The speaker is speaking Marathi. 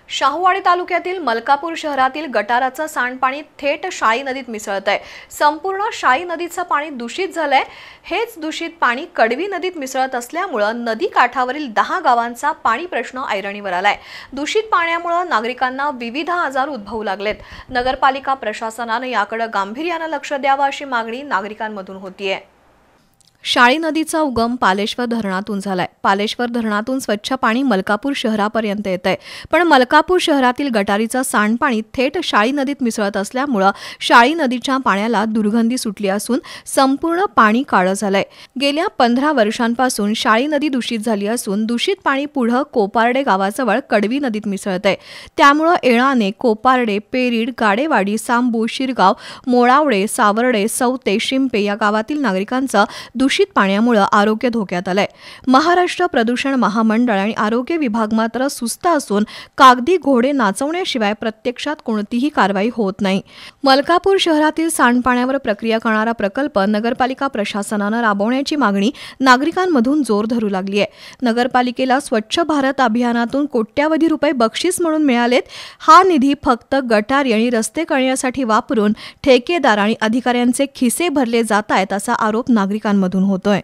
शाहूवाडी तालुक्यातील मलकापूर शहरातील गटाराचं सांडपाणी थेट शाई नदीत मिसळतंय। संपूर्ण शाई नदीचं पाणी दूषित झालंय। हेच दूषित पाणी कडवी नदीत मिसळत असल्यामुळे नदी काठावरील 10 गावांचा पाणी प्रश्न ऐरणीवर आलाय। दूषित पाण्यामुळे नागरिकांना विविध आजार उद्भवू लागलेत। नगरपालिका प्रशासनाने याकडे गांभीर्याने लक्ष द्यावं अशी मागणी नागरिकांमधून होतीये। शाई नदीचा उगम पालेश्वर धरणातून झालाय। पालेश्वर धरणातून स्वच्छ पाणी मलकापूर शहरापर्यंत येतंय, पण मलकापूर शहरातील गटारीचं सांडपाणी थेट शाई नदीत मिसळत असल्यामुळे शाई नदीच्या पाण्याला दुर्गंधी सुटली असून संपूर्ण पाणी काळं झालंय। गेल्या 15 वर्षांपासून शाई नदी दूषित झाली असून दूषित पाणी पुढे कोपारडे गावाजवळ कडवी नदीत मिसळतंय। त्यामुळे एळाने, कोपारडे, पेरीड, गाडेवाडी, सांबू, शिरगाव, मोळावडे, सावर्डे, सौते, शिंपे या गावातील नागरिकांचं दूषित पाण्यामुळे आरोग्य धोक्यात आलंय। महाराष्ट्र प्रदूषण महामंडळ आणि आरोग्य विभाग मात्र सुस्त असून कागदी घोडे नाचवण्याशिवाय प्रत्यक्षात कोणतीही कारवाई होत नाही। मलकापूर शहरातील सांडपाण्यावर प्रक्रिया करणारा प्रकल्प नगरपालिका प्रशासनाने राबवण्याची मागणी नागरिकांमधून जोर धरू लागली आहे। नगरपालिकेला स्वच्छ भारत अभियानातून कोट्यावधी रुपये बक्षीस म्हणून मिळालेत। हा निधी फक्त गटारी आणि रस्ते करण्यासाठी वापरून ठेकेदार आणि अधिकाऱ्यांचे खिसे भरले जात आहेत असा आरोप नागरिकांमधून होतोय।